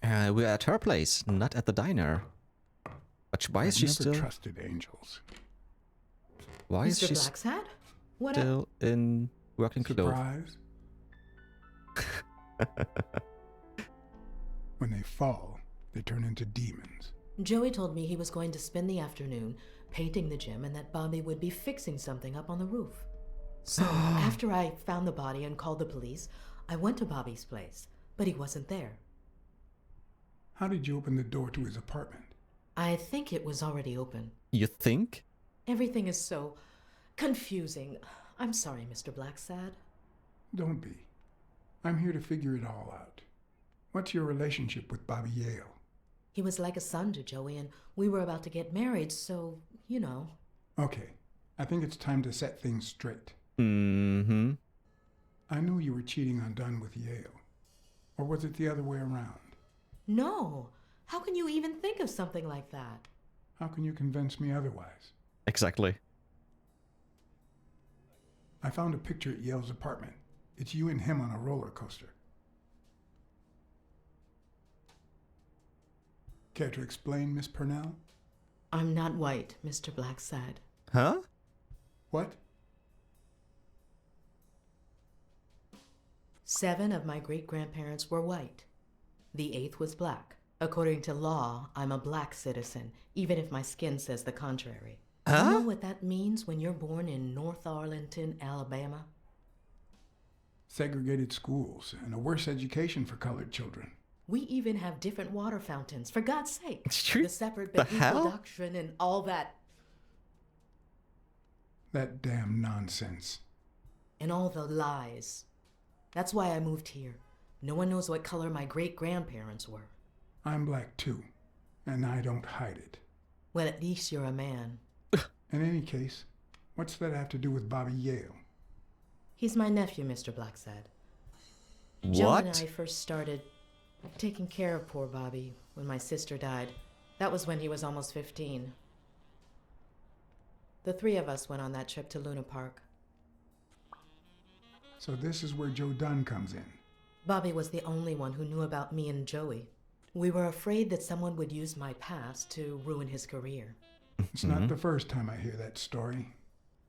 We're at her place, not at the diner. But why is she I've never still... trusted angels. Why is Mr. she Blacksad? What still in working to go? Surprise. When they fall, they turn into demons. Joey told me he was going to spend the afternoon painting the gym and that Bobby would be fixing something up on the roof. So, after I found the body and called the police, I went to Bobby's place, but he wasn't there. How did you open the door to his apartment? I think it was already open. You think? Everything is so confusing. I'm sorry, Mr. Blacksad. Don't be. I'm here to figure it all out. What's your relationship with Bobby Yale? He was like a son to Joey, and we were about to get married, so, you know. Okay, I think it's time to set things straight. Mm-hmm. I knew you were cheating on Dunn with Yale. Or was it the other way around? No. How can you even think of something like that? How can you convince me otherwise? Exactly. I found a picture at Yale's apartment. It's you and him on a roller coaster. Care to explain, Miss Purnell? I'm not white, Mr. Blacksad. Huh? What? 7 of my great-grandparents were white. The 8th was black. According to law, I'm a black citizen, even if my skin says the contrary. Huh? You know what that means when you're born in North Arlington, Alabama? Segregated schools and a worse education for colored children. We even have different water fountains, for God's sake. True. The separate The but equal hell? doctrine and all that. That damn nonsense. And all the lies. That's why I moved here. No one knows what color my great-grandparents were. I'm black too, and I don't hide it. Well, at least you're a man. In any case, what's that have to do with Bobby Yale? He's my nephew, Mr. Blacksad. Joe and What? I first started taking care of poor Bobby when my sister died. That was when he was almost 15. The 3 of us went on that trip to Luna Park. So this is where Joe Dunn comes in. Bobby was the only one who knew about me and Joey. We were afraid that someone would use my past to ruin his career. It's not the first time I hear that story.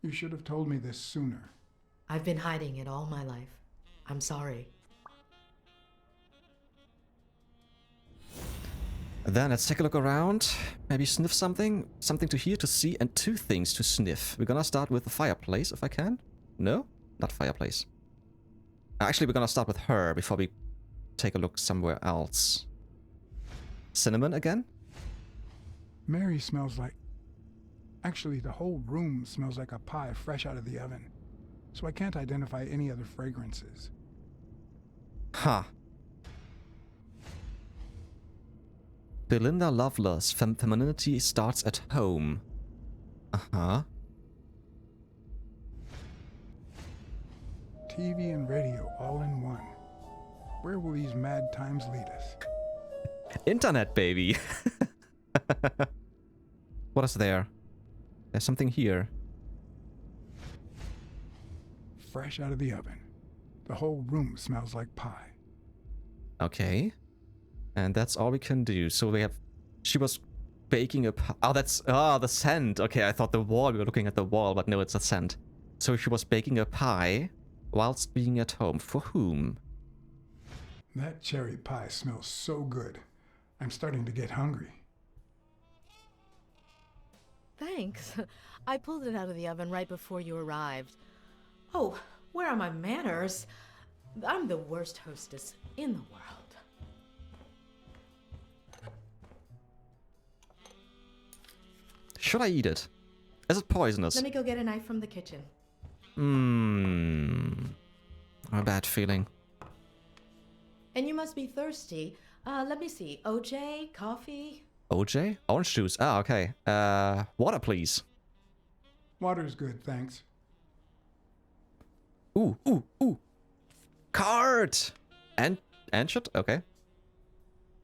You should have told me this sooner. I've been hiding it all my life. I'm sorry. Then let's take a look around. Maybe sniff something. Something to hear, to see, and 2 things to sniff. We're gonna start with the fireplace, if I can. No? Not fireplace. Actually, we're gonna start with her before we take a look somewhere else. Cinnamon again? Mary smells like... Actually, the whole room smells like a pie fresh out of the oven. So I can't identify any other fragrances. Huh. Belinda Loveless, femininity starts at home. Uh-huh. TV and radio all in one. Where will these mad times lead us? Internet, baby! What is there? There's something here. Fresh out of the oven. The whole room smells like pie. Okay. And that's all we can do. So we have... She was baking a pie. Oh, that's... Oh, the scent. Okay, I thought the wall. We were looking at the wall, but no, it's a scent. So she was baking a pie whilst being at home. For whom? That cherry pie smells so good. I'm starting to get hungry. Thanks. I pulled it out of the oven right before you arrived. Oh, where are my manners? I'm the worst hostess in the world. Should I eat it? Is it poisonous? Let me go get a knife from the kitchen. A bad feeling. And you must be thirsty. Let me see. OJ? Coffee? OJ? Orange juice. Ah, okay. Water, please. Water's good, thanks. Ooh. Card! And shit? Okay.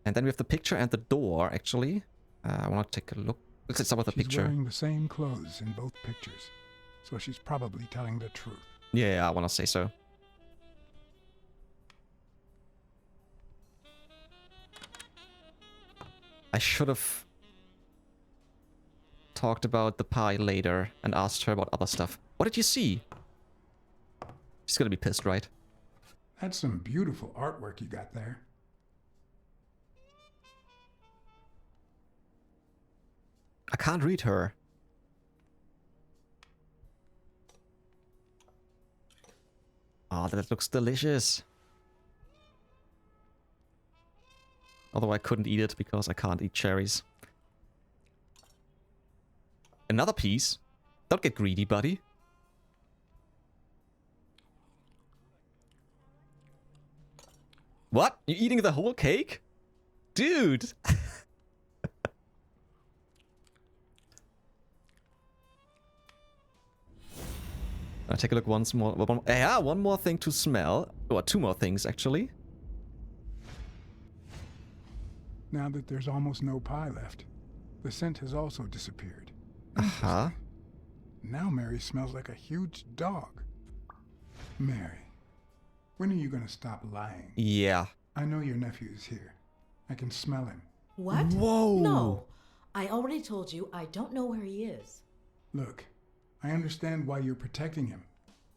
And then we have the picture and the door, actually. I want to take a look. Let's start with the She's picture. wearing the same clothes in both pictures, so she's probably telling the truth. Yeah, I want to say so. I should have talked about the pie later and asked her about other stuff. What did you see? She's gonna be pissed, right? That's some beautiful artwork you got there. I can't read her. Oh, that looks delicious. Although I couldn't eat it because I can't eat cherries. Another piece? Don't get greedy, buddy. What? You eating the whole cake? Dude! I'll take a look once more. Yeah, one more thing to smell. Or two more things, actually. Now that there's almost no pie left, the scent has also disappeared. Uh-huh. Now Mary smells like a huge dog. Mary, when are you gonna stop lying? Yeah. I know your nephew is here. I can smell him. What? Whoa. No. I already told you I don't know where he is. Look, I understand why you're protecting him,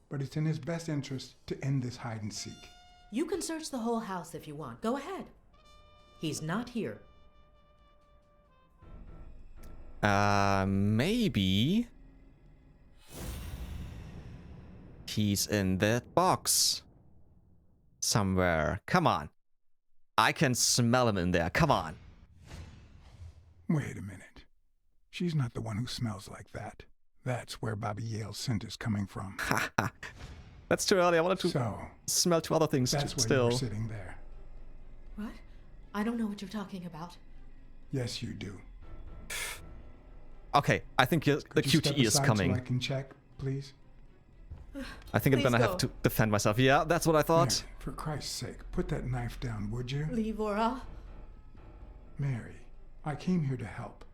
but it's in his best interest to end this hide and seek. You can search the whole house if you want. Go ahead. He's not here. Maybe he's in that box somewhere. Come on. I can smell him in there. Come on. Wait a minute. She's not the one who smells like that. That's where Bobby Yale's scent is coming from. That's too early. I wanted to So, smell two other things that's why still. you're sitting there. What? I don't know what you're talking about. Yes, you do. Okay, I think the Could you step QTE is aside coming. So I can check, please. I think I'm Please gonna go. have to defend myself. Yeah, that's what I thought. Mary, for Christ's sake, put that knife down, would you? Leave or I'll... Mary, I came here to help.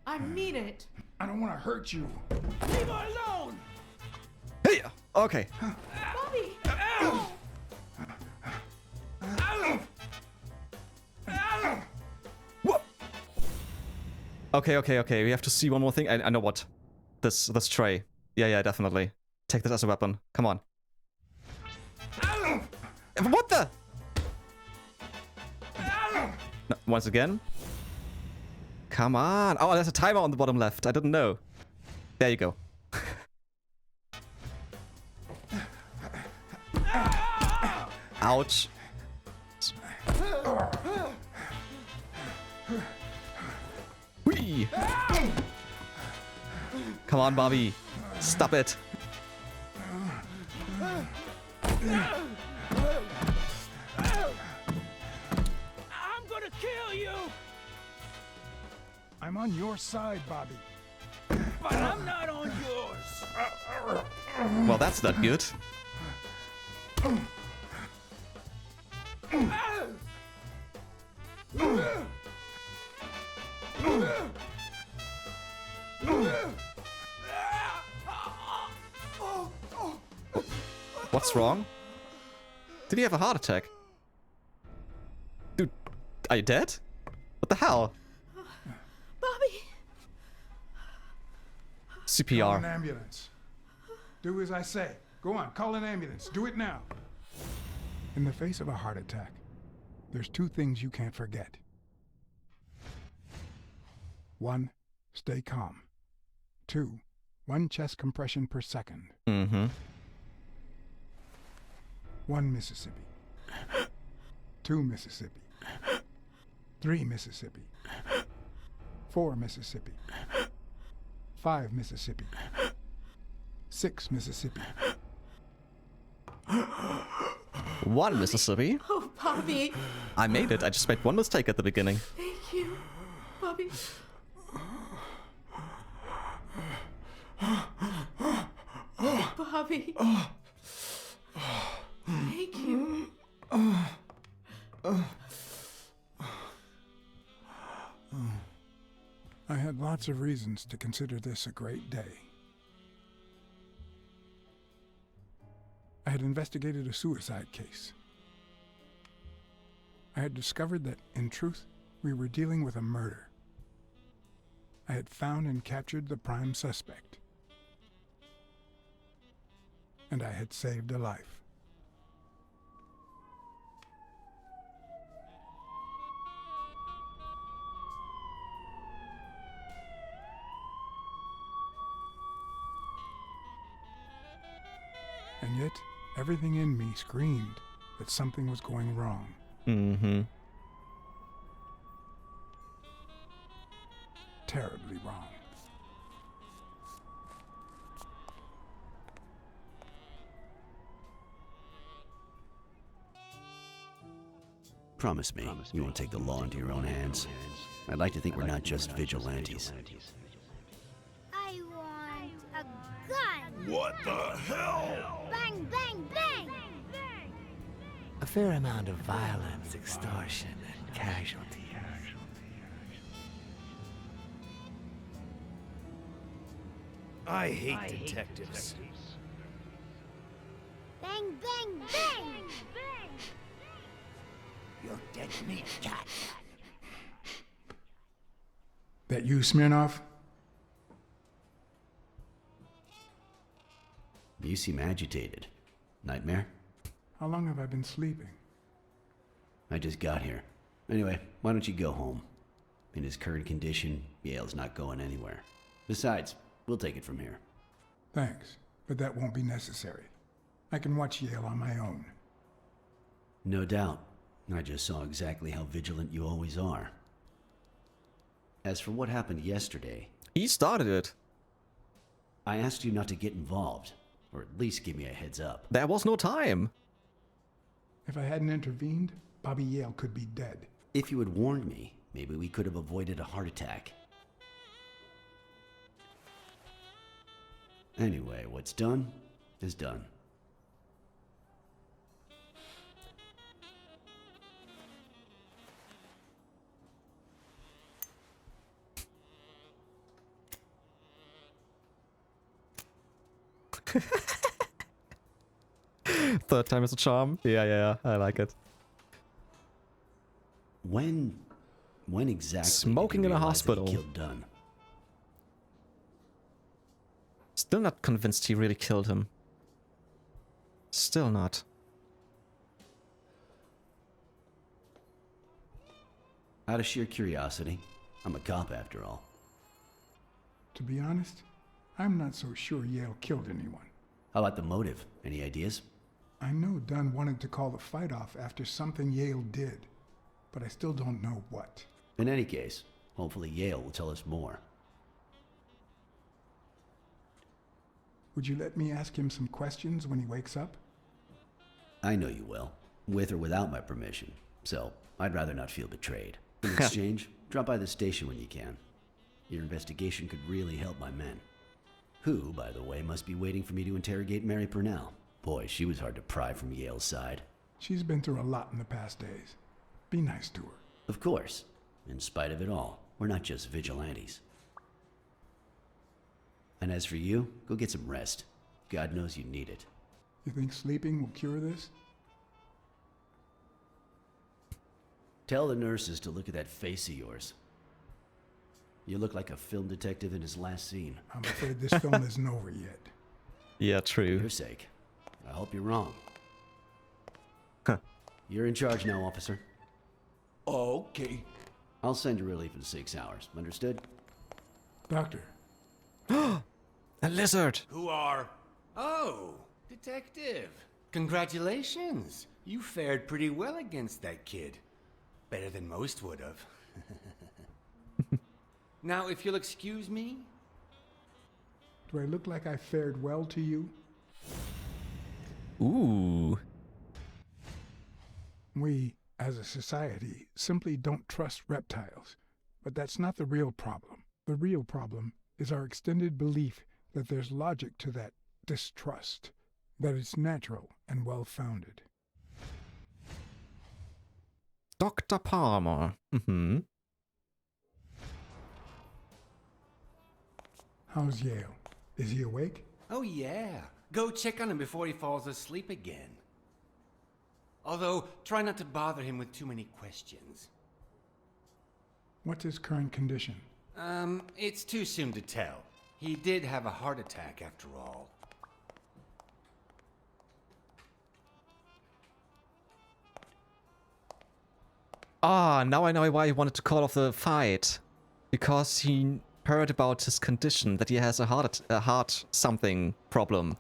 I mean it. I don't want to hurt you. Leave her alone! Hey! Okay. Bobby! Ow! Ow! Ow! Whoa. Okay. We have to see one more thing. I know what. This tray. Yeah, definitely. Take this as a weapon. Come on. Ow! What the? Ow! No, once again. Come on. Oh, there's a timer on the bottom left. I didn't know. There you go. Ouch. Whee! Come on, Bobby. Stop it. I'm gonna kill you! I'm on your side, Bobby. But I'm not on yours! Well, that's not good. What's wrong? Did he have a heart attack? Dude, are you dead? What the hell? Bobby! Call an CPR. ambulance. Do as I say. Go on, call an ambulance. Do it now. In the face of a heart attack, there's two things you can't forget. 1, stay calm. 2, 1 chest compression per second. Mm-hmm. 1 Mississippi. 2 Mississippi. 3 Mississippi. 4 Mississippi. 5 Mississippi. 6 Mississippi. 1 Mississippi. Oh, Bobby! I made it. I just made one mistake at the beginning. Thank you. Bobby. Bobby. Thank you. I had lots of reasons to consider this a great day. I had investigated a suicide case. I had discovered that, in truth, We were dealing with a murder. I had found and captured the prime suspect. And I had saved a life. And yet, everything in me screamed that something was going wrong. Mm-hmm. Terribly wrong. Promise me you won't take the law into your own hands. I'd like to think we're not just vigilantes. I want a gun! What the hell? Bang, bang, bang! A fair amount of violence, extortion, and casualties. I hate detectives. Bang, bang, bang! You're dead meat, cat. That you, Smirnov? You seem agitated. Nightmare? How long have I been sleeping? I just got here. Anyway, why don't you go home? In his current condition, Yale's not going anywhere. Besides, we'll take it from here. Thanks, but that won't be necessary. I can watch Yale on my own. No doubt. I just saw exactly how vigilant you always are. As for what happened yesterday, He started it. I asked you not to get involved, or at least give me a heads up. There was no time. If I hadn't intervened, Bobby Yale could be dead. If you had warned me, maybe we could have avoided a heart attack. Anyway, what's done is done. Third time is a charm. Yeah, I like it. When exactly Smoking did in you a realize that he hospital. killed Dunn? Still not convinced he really killed him. Still not. Out of sheer curiosity. I'm a cop after all. To be honest, I'm not so sure Yale killed anyone. How about the motive? Any ideas? I know Dunn wanted to call the fight off after something Yale did, but I still don't know what. In any case, hopefully Yale will tell us more. Would you let me ask him some questions when he wakes up? I know you will, with or without my permission, so I'd rather not feel betrayed. In exchange, drop by the station when you can. Your investigation could really help my men. Who, by the way, must be waiting for me to interrogate Mary Purnell. Boy, she was hard to pry from Yale's side. She's been through a lot in the past days. Be nice to her. Of course. In spite of it all, we're not just vigilantes. And as for you, go get some rest. God knows you need it. You think sleeping will cure this? Tell the nurses to look at that face of yours. You look like a film detective in his last scene. I'm afraid this film isn't over yet. Yeah, For true. your sake. I hope you're wrong. Huh. You're in charge now, officer. Okay. I'll send you relief in 6 hours. Understood? Doctor, A lizard! Who are... Oh, detective. Congratulations. You fared pretty well against that kid. Better than most would have. Now, if you'll excuse me... do I look like I fared well to you? Ooh. We, as a society, simply don't trust reptiles. But that's not the real problem. The real problem is our extended belief that there's logic to that distrust, that it's natural and well-founded. Dr. Palmer. Mm-hmm. How's Yale? Is he awake? Oh, yeah. Go check on him before he falls asleep again. Although, try not to bother him with too many questions. What's his current condition? It's too soon to tell. He did have a heart attack after all. Ah, now I know why he wanted to call off the fight. Because he heard about his condition, that he has a heart something problem.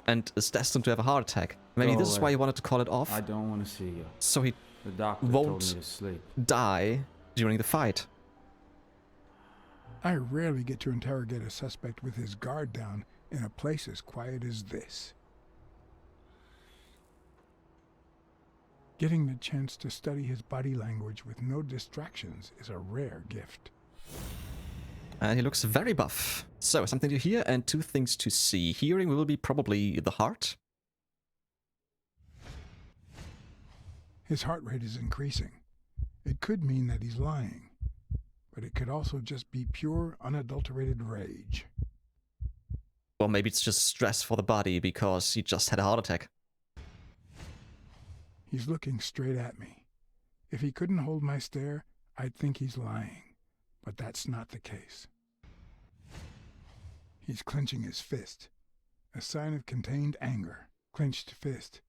And is destined to have a heart attack. Maybe Go this is away. why he wanted to call it off. I don't want to see you. So he The doctor told me won't to sleep. die during the fight. I rarely get to interrogate a suspect with his guard down in a place as quiet as this. Getting the chance to study his body language with no distractions is a rare gift. And he looks very buff. So, something to hear and 2 things to see. Hearing will be probably the heart. His heart rate is increasing. It could mean that he's lying, but it could also just be pure, unadulterated rage. Or maybe it's just stress for the body because he just had a heart attack. He's looking straight at me. If he couldn't hold my stare, I'd think he's lying, but that's not the case. He's clenching his fist, a sign of contained anger. Clenched fist,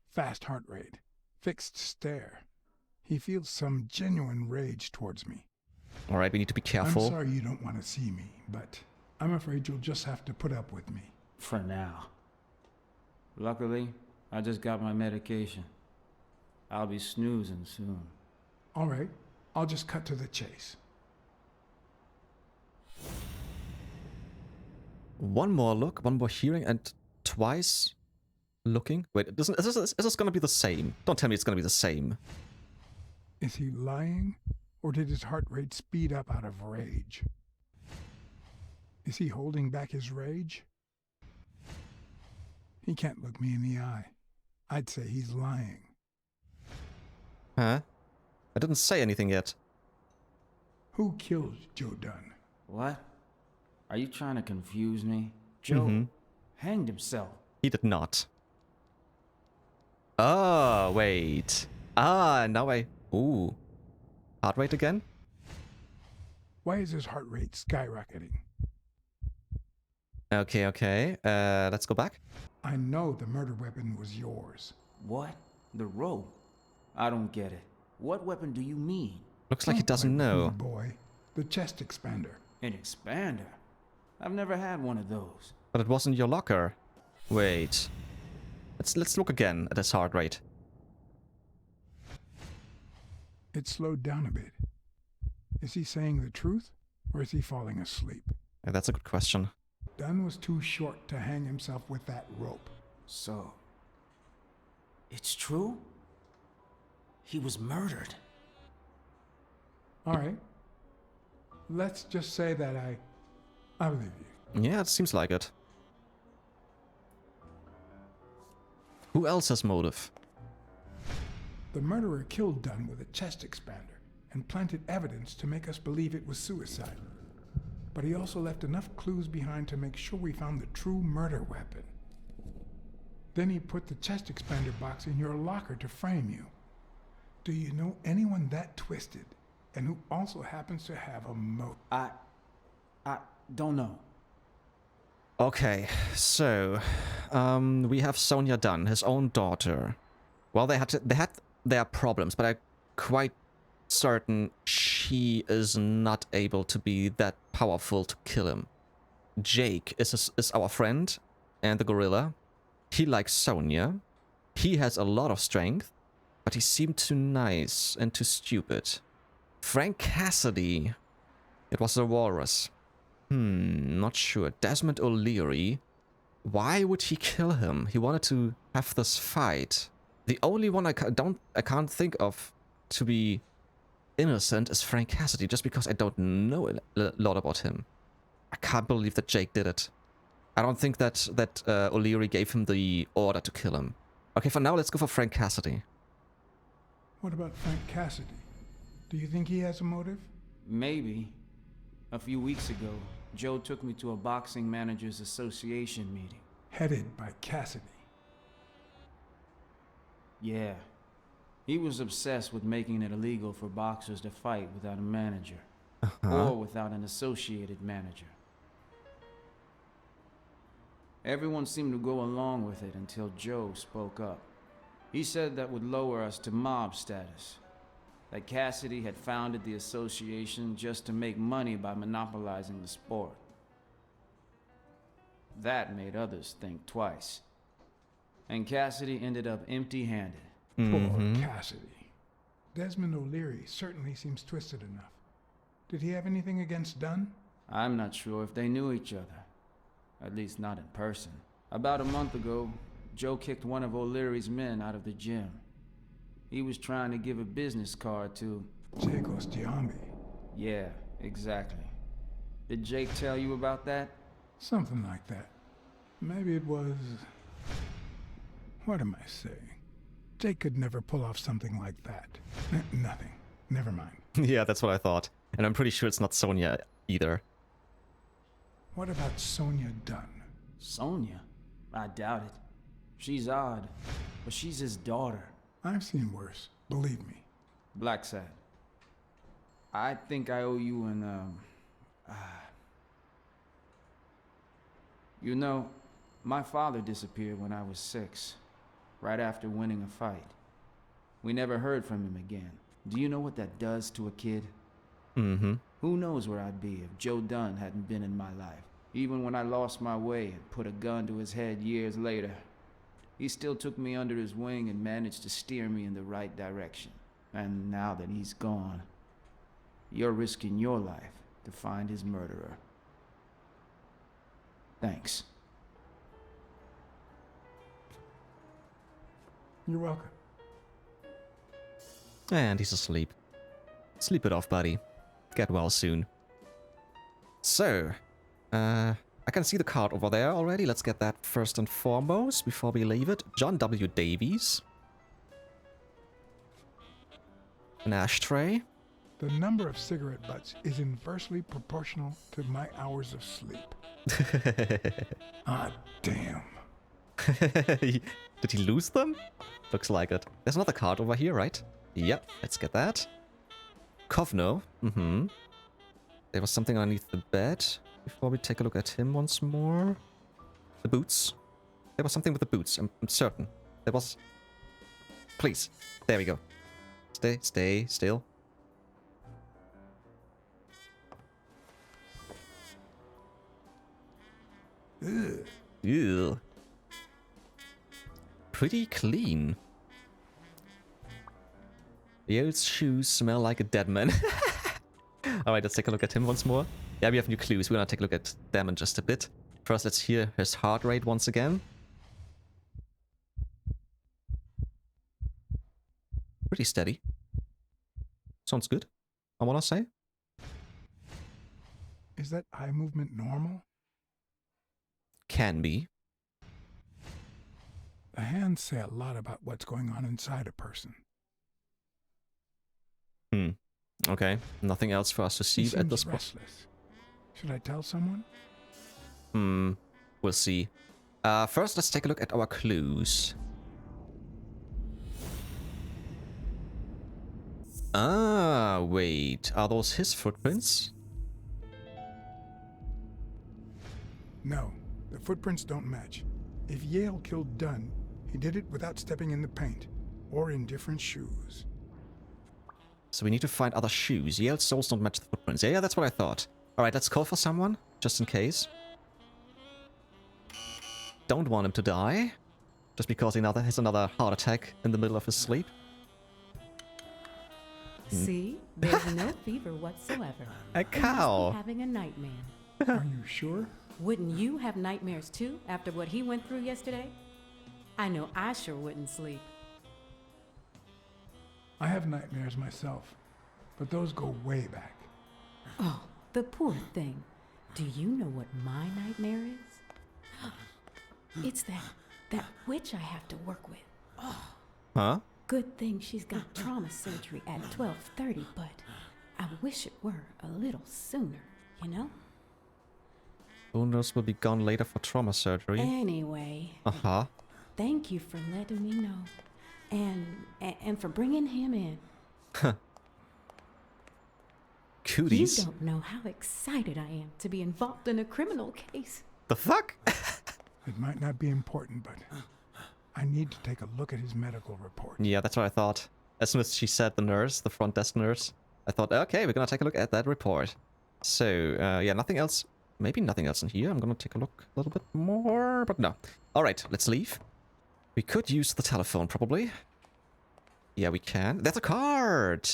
fast heart rate, fixed stare. He feels some genuine rage towards me. Alright, we need to be careful. I'm sorry you don't want to see me, but I'm afraid you'll just have to put up with me. For now. Luckily, I just got my medication. I'll be snoozing soon. All right, I'll just cut to the chase. One more look, one more hearing, and twice looking. Wait, is this gonna be the same? Don't tell me it's gonna be the same. Is he lying, or did his heart rate speed up out of rage? Is he holding back his rage? He can't look me in the eye. I'd say he's lying. Huh? I didn't say anything yet. Who killed Joe Dunn? What? Are you trying to confuse me? Joe hanged himself. He did not. Oh, wait. Ah, now I... Ooh. Heart rate again? Why is his heart rate skyrocketing? Okay. Let's go back. I know the murder weapon was yours. What? The rope? I don't get it. What weapon do you mean? Looks like he Don't doesn't play with know. me, boy. The chest expander. An expander? I've never had one of those. But it wasn't your locker. Wait. Let's look again at his heart rate. It slowed down a bit. Is he saying the truth, or is he falling asleep? That's a good question. Dunn was too short to hang himself with that rope. So, it's true? He was murdered. All right. Let's just say that I believe you. Yeah, it seems like it. Who else has motive? The murderer killed Dunn with a chest expander and planted evidence to make us believe it was suicide. But he also left enough clues behind to make sure we found the true murder weapon. Then he put the chest expander box in your locker to frame you. Do you know anyone that twisted and who also happens to have a motive? I don't know. Okay, so we have Sonia Dunn, his own daughter. Well, they had their problems, but I'm quite certain she is not able to be that powerful to kill him. Jake is our friend and the gorilla. He likes Sonia. He has a lot of strength, but he seemed too nice and too stupid. Frank Cassidy. It was the walrus. Not sure. Desmond O'Leary. Why would he kill him? He wanted to have this fight. The only one I can't think of to be innocent is Frank Cassidy, just because I don't know a lot about him. I can't believe that Jake did it. I don't think that O'Leary gave him the order to kill him. Okay, for now, let's go for Frank Cassidy. What about Frank Cassidy? Do you think he has a motive? Maybe. A few weeks ago, Joe took me to a boxing managers association meeting. Headed by Cassidy. Yeah. He was obsessed with making it illegal for boxers to fight without a manager. Uh-huh. Or without an associated manager. Everyone seemed to go along with it until Joe spoke up. He said that would lower us to mob status. That Cassidy had founded the association just to make money by monopolizing the sport. That made others think twice. And Cassidy ended up empty-handed. Poor Cassidy. Desmond O'Leary certainly seems twisted enough. Did he have anything against Dunn? I'm not sure if they knew each other. At least not in person. About a month ago, Joe kicked one of O'Leary's men out of the gym. He was trying to give a business card to... Jake Ostiambi. Yeah, exactly. Did Jake tell you about that? Something like that. Maybe it was... What am I saying? Jake could never pull off something like that. Nothing. Never mind. Yeah, that's what I thought. And I'm pretty sure it's not Sonia either. What about Sonia Dunn? Sonia? I doubt it. She's odd, but she's his daughter. I've seen worse. Believe me. Blacksad. I think I owe you an, You know, my father disappeared when I was 6, right after winning a fight. We never heard from him again. Do you know what that does to a kid? Mm-hmm. Who knows where I'd be if Joe Dunn hadn't been in my life. Even when I lost my way and put a gun to his head years later, he still took me under his wing and managed to steer me in the right direction. And now that he's gone, you're risking your life to find his murderer. Thanks. You're welcome. And he's asleep. Sleep it off, buddy. Get well soon. So, I can see the card over there already. Let's get that first and foremost before we leave it. John W. Davies. An ashtray. The number of cigarette butts is inversely proportional to my hours of sleep. Ah, damn. Did he lose them? Looks like it. There's another card over here, right? Yep, let's get that. Kovno. Mm-hmm. There was something underneath the bed. Before we take a look at him once more. The boots. There was something with the boots. I'm certain. There was... Please. There we go. Stay still. Ugh. Ew. Pretty clean. Yale's shoes smell like a dead man. Alright, let's take a look at him once more. Yeah, we have new clues. We're gonna take a look at them in just a bit. First, let's hear his heart rate once again. Pretty steady. Sounds good, I wanna say. Is that eye movement normal? Can be. The hands say a lot about what's going on inside a person. Okay, nothing else for us to see He at this seems point. restless. Should I tell someone? We'll see. First, let's take a look at our clues. Ah, wait. Are those his footprints? No, the footprints don't match. If Yale killed Dunn, he did it without stepping in the paint, or in different shoes. So we need to find other shoes. Yale's soles don't match the footprints. Yeah, that's what I thought. Alright, let's call for someone, just in case. Don't want him to die. Just because he has another heart attack in the middle of his sleep. See? There's no fever whatsoever. A He must be cow. having a nightmare. Are you sure? Wouldn't you have nightmares too after what he went through yesterday? I know I sure wouldn't sleep. I have nightmares myself, but those go way back. Oh, the poor thing. Do you know what my nightmare is? It's that witch I have to work with. Huh? Good thing she's got trauma surgery at 12:30, but I wish it were a little sooner, you know? Owners will be gone later for trauma surgery. Anyway, Uh-huh. thank you for letting me know. and for bringing him in. Cooties. You don't know how excited I am to be involved in a criminal case. The fuck? It might not be important, but I need to take a look at his medical report. Yeah, that's what I thought. As soon as she said the nurse, the front desk nurse, I thought, okay, we're gonna take a look at that report. So, yeah, nothing else. Maybe nothing else in here. I'm gonna take a look a little bit more, but no. Alright, let's leave. We could use the telephone, probably. Yeah, we can. That's a card!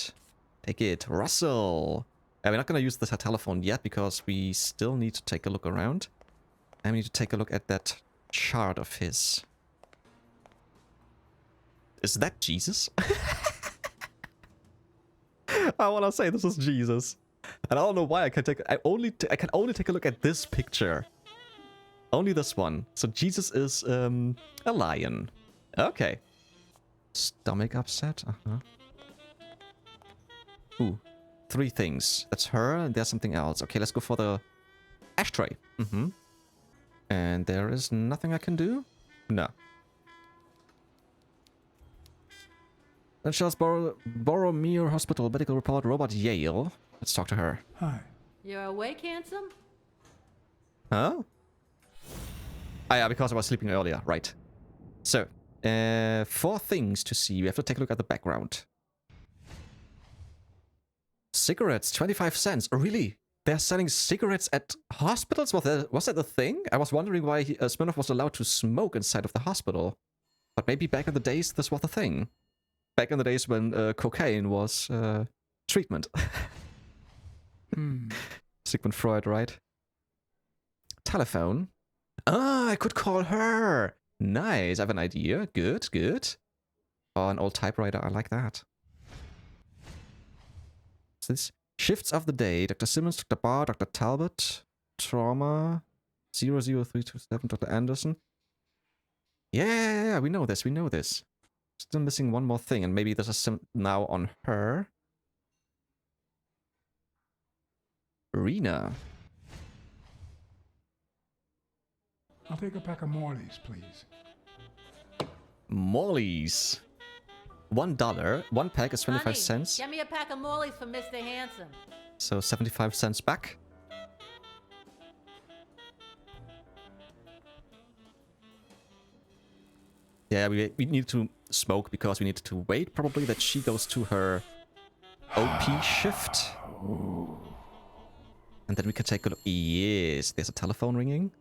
Take it. Russell! We're not gonna use the telephone yet, because we still need to take a look around. And we need to take a look at that chart of his. Is that Jesus? I wanna say this is Jesus. And I don't know why I can take. I can only take a look at this picture. Only this one. So Jesus is a lion. Okay. Stomach upset. Ooh, 3 things. That's her. And there's something else. Okay, let's go for the ashtray. And there is nothing I can do. No. Then Charles Borromeo Hospital medical report. Robert Yale. Let's talk to her. Hi. You're awake, handsome? Huh? Ah, yeah, because I was sleeping earlier. Right. So, 4 things to see. We have to take a look at the background. Cigarettes, 25 cents. Oh, really? They're selling cigarettes at hospitals? Was that a thing? I was wondering why Smirnoff was allowed to smoke inside of the hospital. But maybe back in the days, this was a thing. Back in the days when cocaine was treatment. Sigmund Freud, right? Telephone. Ah, I could call her. Nice, I have an idea. Good, good. Oh, an old typewriter, I like that. What's this? Shifts of the day. Dr. Simmons, Dr. Barr, Dr. Talbot. Trauma. 00327, Dr. Anderson. Yeah, we know this, we know this. Still missing one more thing, and maybe this is now on her. Rena. I'll take a pack of Morley's, please. Morley's. $1. 1 pack is 25 Honey, cents. Get me a pack of Morley's for Mr. Handsome. So 75 cents back. Yeah, we need to smoke because we need to wait probably that she goes to her OP shift. And then we can take a look. Yes, there's a telephone ringing.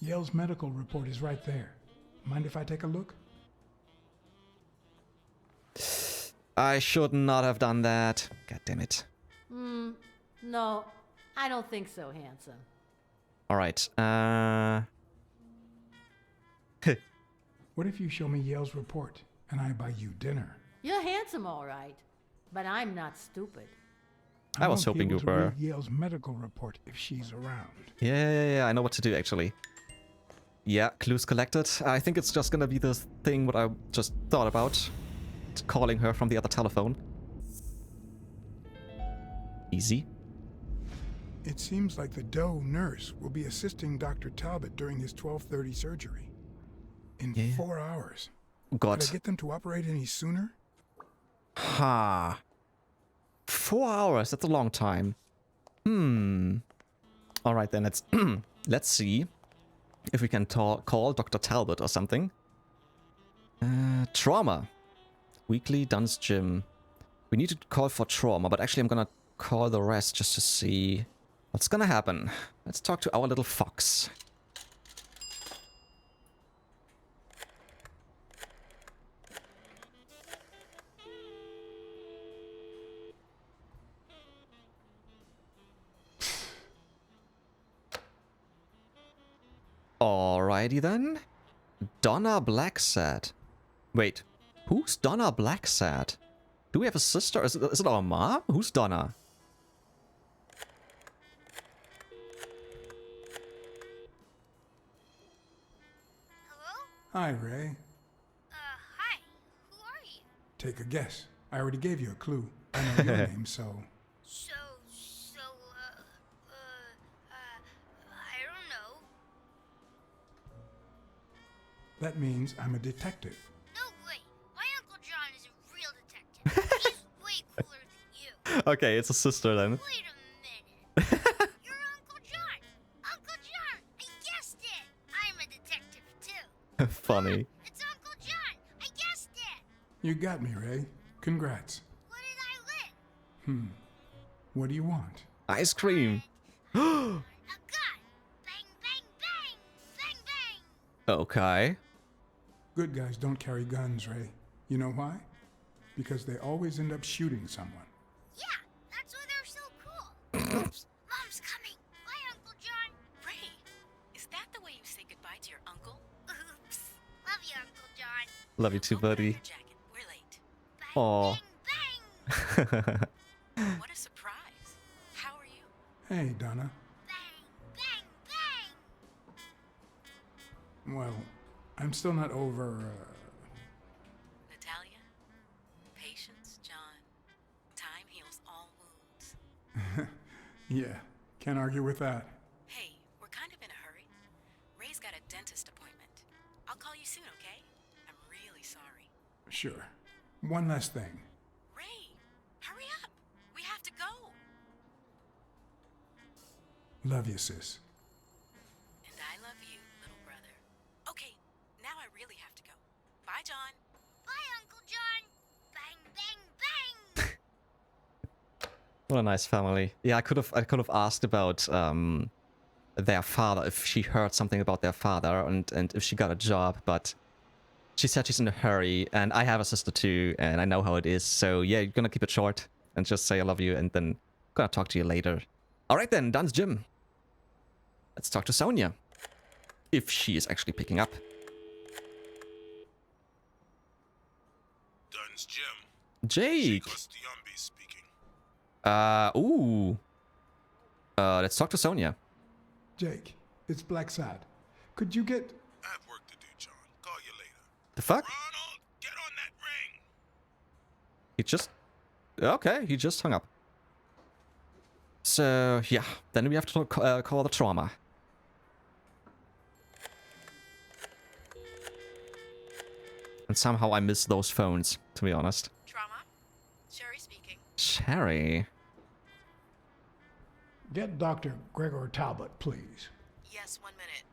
Yale's medical report is right there. Mind if I take a look? I should not have done that. God damn it. No, I don't think so, handsome. Alright, What if you show me Yale's report and I buy you dinner? You're handsome, all right, but I'm not stupid. I was hoping you won't be able were. to read Yale's medical report if she's around. Yeah, I know what to do, actually. Yeah, clues collected. I think it's just gonna be the thing what I just thought about. Calling her from the other telephone. Easy. It seems like the Doe nurse will be assisting Dr. Talbot during his 12:30 surgery. In 4 hours. God. Could I get them to operate any sooner? Ha. 4 hours, that's a long time. Alright then, let's see if we can call Dr. Talbot or something. Trauma. Weekly Dunn's Gym. We need to call for trauma, but actually I'm gonna call the rest just to see what's gonna happen. Let's talk to our little fox. Alrighty then. Donna Blacksad. Wait, who's Donna Blacksad? Do we have a sister? Is it our mom? Who's Donna? Hello? Hi, Ray. Hi. Who are you? Take a guess. I already gave you a clue. I know your name, so... I don't know. That means I'm a detective. No way. My Uncle John is a real detective. He's way cooler than you. Okay, it's a sister then. Wait a minute. You're Uncle John. Uncle John, I guessed it. I'm a detective too. Funny. It's Uncle John. I guessed it. You got me, Ray. Congrats. What did I win? What do you want? Ice cream. A gun. Bang, bang, bang. Bang, bang. Okay. Good guys don't carry guns, Ray. You know why? Because they always end up shooting someone. Yeah, that's why they're so cool. Oops. Mom's coming. Bye, Uncle John. Ray, is that the way you say goodbye to your uncle? Oops. Love you, Uncle John. Love you too, buddy. Your jacket. We're late. Bang, Aw. bang, bang. What a surprise. How are you? Hey, Donna. Bang, bang, bang. Well, I'm still not over, Natalia? Patience, John. Time heals all wounds. Yeah, can't argue with that. Hey, we're kind of in a hurry. Ray's got a dentist appointment. I'll call you soon, okay? I'm really sorry. Sure. One last thing. Ray, hurry up. We have to go. Love you, sis. And I love you, little brother. Okay, now I really have to go. Bye, John. Bye, Uncle John. Bang, bang, bang. What a nice family. Yeah, I could have asked about their father, if she heard something about their father and if she got a job, but she said she's in a hurry, and I have a sister too, and I know how it is. So yeah, you're gonna keep it short and just say I love you, and then gonna talk to you later. All right then, Dunn's gym. Let's talk to Sonia, if she is actually picking up. Dunn's gym. Jake. Kostyumbi speaking. Ooh. Let's talk to Sonia. Jake, it's Blacksad. Could you get... I have work to do, John. Call you later. The fuck? Ronald, get on that ring. He just... Okay, he just hung up. So, yeah. Then we have to call the trauma. And somehow I miss those phones, to be honest. Trauma? Sherry speaking. Sherry? Get Dr. Gregor Talbot, please. Yes, 1 minute.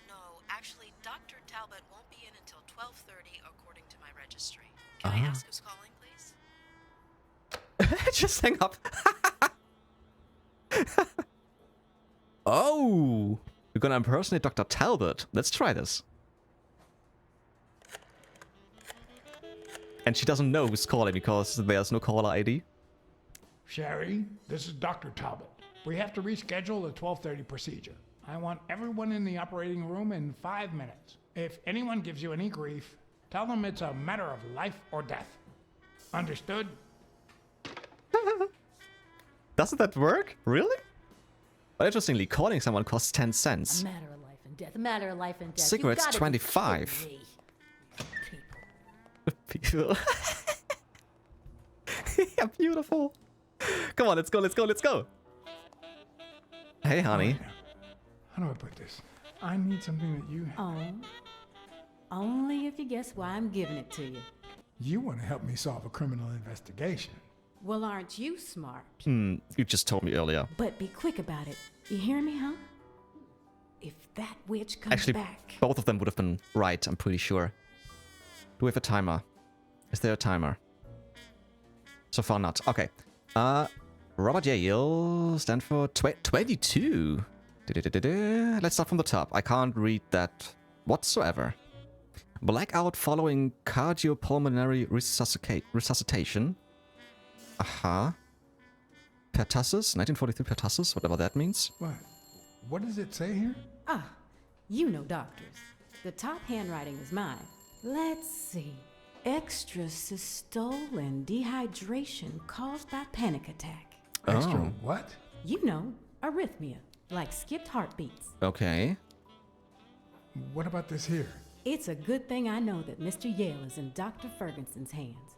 No, actually, Dr. Talbot won't be in until 12:30 according to my registry. Can I ask who's calling, please? Just hang up. Oh! We're gonna impersonate Dr. Talbot. Let's try this. And she doesn't know who's calling because there's no caller ID. Sherry, this is Dr. Talbot. We have to reschedule the 12:30 procedure. I want everyone in the operating room in 5 minutes. If anyone gives you any grief, tell them it's a matter of life or death. Understood? Doesn't that work? Really? But interestingly, calling someone costs 10 A cents. matter of life and death. A matter of life and death. Cigarettes, You gotta be 25. kidding me. People. Yeah, beautiful. Come on, let's go, let's go, let's go. Hey, honey. Now, how do I put this? I need something that you... Oh. Only if you guess why I'm giving it to you. You want to help me solve a criminal investigation. Well, aren't you smart? You just told me earlier. But be quick about it. You hear me, huh? If that witch comes Actually, back... both of them would have been right, I'm pretty sure. Do we have a timer? Is there a timer? So far not. Okay. Robert Yale, Stanford, 22. Let's start from the top. I can't read that whatsoever. Blackout following cardiopulmonary resuscitation. Aha. Pertussis, 1943 pertussis, whatever that means. What? What does it say here? Ah, you know doctors. The top handwriting is mine. Let's see. Extrasystole and dehydration caused by panic attack. Extra Oh. what? You know, arrhythmia, like skipped heartbeats. Okay. What about this here? It's a good thing I know that Mr. Yale is in Dr. Ferguson's hands.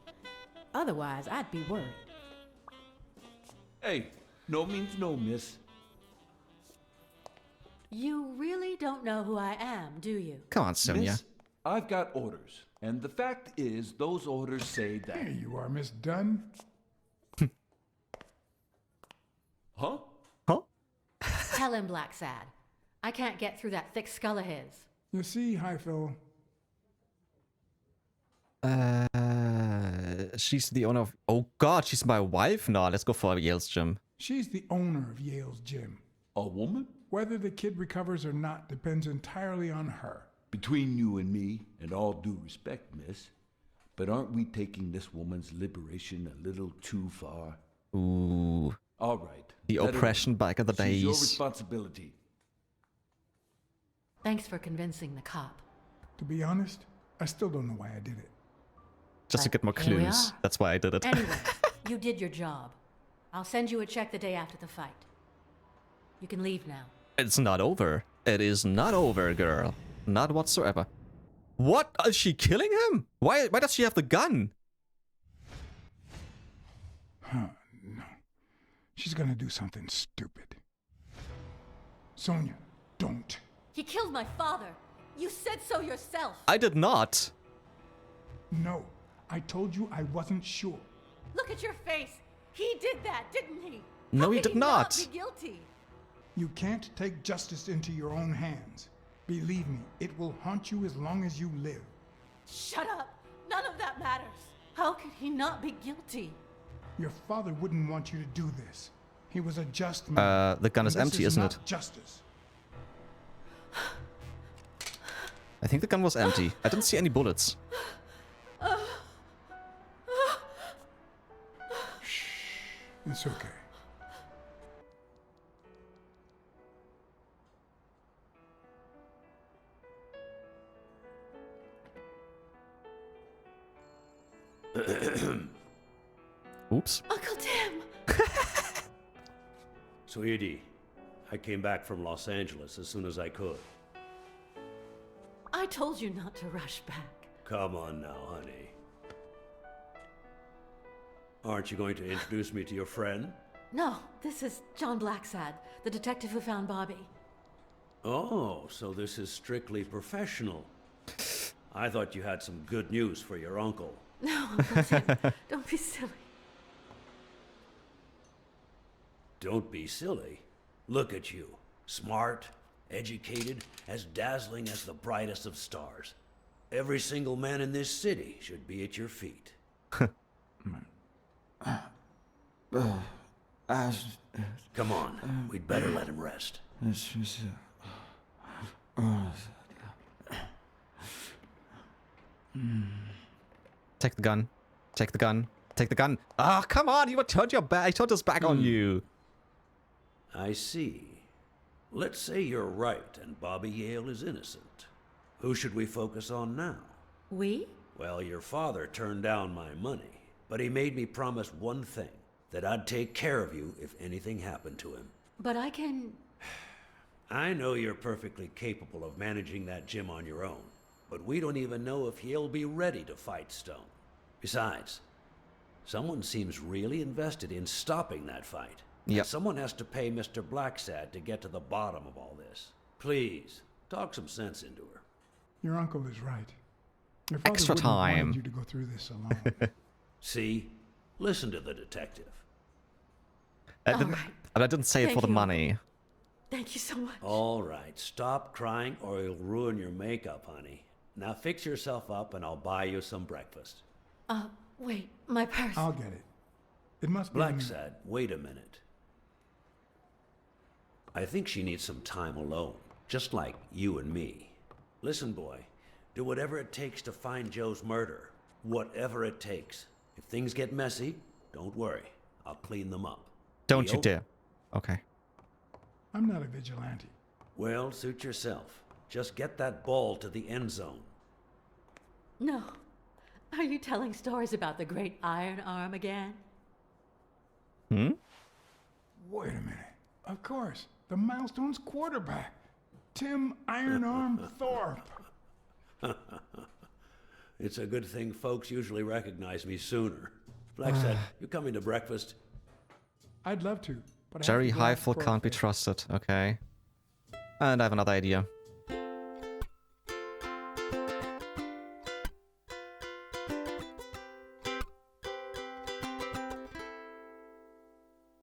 Otherwise, I'd be worried. Hey, no means no, miss. You really don't know who I am, do you? Come on, Sonia. Miss, I've got orders. And the fact is, those orders say that... Here you are, Miss Dunn. Huh? Huh? Tell him, Blacksad. I can't get through that thick skull of his. You see, Highfill, She's the owner of... Oh god, she's my wife? No, let's go for Yale's gym. she's the owner of Yale's gym. A woman? Whether the kid recovers or not depends entirely on her. Between you and me, and all due respect, miss, but aren't we taking this woman's liberation a little too far? Ooh. All right. The let her oppression go. back in the She's your days. responsibility. Thanks for convincing the cop. To be honest, I still don't know why I did it. Just to But get more here we clues. are. That's why I did it. Anyway, you did your job. I'll send you a check the day after the fight. You can leave now. It's not over. It is not over, girl. Not whatsoever. What? Is she killing him? Why does she have the gun? Huh, no. She's gonna do something stupid. Sonia, don't. He killed my father. You said so yourself. I did not. No, I told you I wasn't sure. Look at your face. He did that, didn't he? No, How he could did not. Be guilty. You can't take justice into your own hands. Believe me, it will haunt you as long as you live. Shut up. None of that matters. How could he not be guilty? Your father wouldn't want you to do this. He was a just man. The gun is And this empty, isn't not it? Justice. I think the gun was empty. I didn't see any bullets. It's okay. Oops. Uncle Tim! Sweetie, I came back from Los Angeles as soon as I could. I told you not to rush back. Come on now, honey. Aren't you going to introduce me to your friend? No, this is John Blacksad, the detective who found Bobby. Oh, so this is strictly professional. I thought you had some good news for your uncle. No, Uncle Tim, don't be silly. Don't be silly. Look at you. Smart, educated, as dazzling as the brightest of stars. Every single man in this city should be at your feet. Come on, we'd better let him rest. Take the gun. Take the gun. Take the gun. Ah, come on! You turned your back. I turned his back on you. I see. Let's say you're right and Bobby Yale is innocent. Who should we focus on now? We? Well, your father turned down my money, but he made me promise one thing, that I'd take care of you if anything happened to him. But I can... I know you're perfectly capable of managing that gym on your own, but we don't even know if he'll be ready to fight Stone. Besides, someone seems really invested in stopping that fight. Yep. Someone has to pay Mr. Blacksad to get to the bottom of all this. Please, talk some sense into her. Your uncle is right. Your father Extra wouldn't have time. wanted you to go through this alone. See? Listen to the detective. I didn't, right. but I didn't say it Thank for the you. money. Thank you so much. All right, stop crying or you'll ruin your makeup, honey. Now fix yourself up and I'll buy you some breakfast. Wait, my purse. I'll get it. It must be... Blacksad, wait a minute. I think she needs some time alone, just like you and me. Listen, boy, do whatever it takes to find Joe's murder. Whatever it takes. If things get messy, don't worry. I'll clean them up. Don't you Deal? dare. Okay. I'm not a vigilante. Well, suit yourself. Just get that ball to the end zone. No. Are you telling stories about the great iron arm again? Hmm? Wait a minute. Of course. The Milestones quarterback. Tim Iron Arm Thorpe. It's a good thing folks usually recognize me sooner. Blacksad, you coming to breakfast? I'd love to, but I have Jerry to go out Highfill for a can't be fit. trusted. Okay. And I have another idea.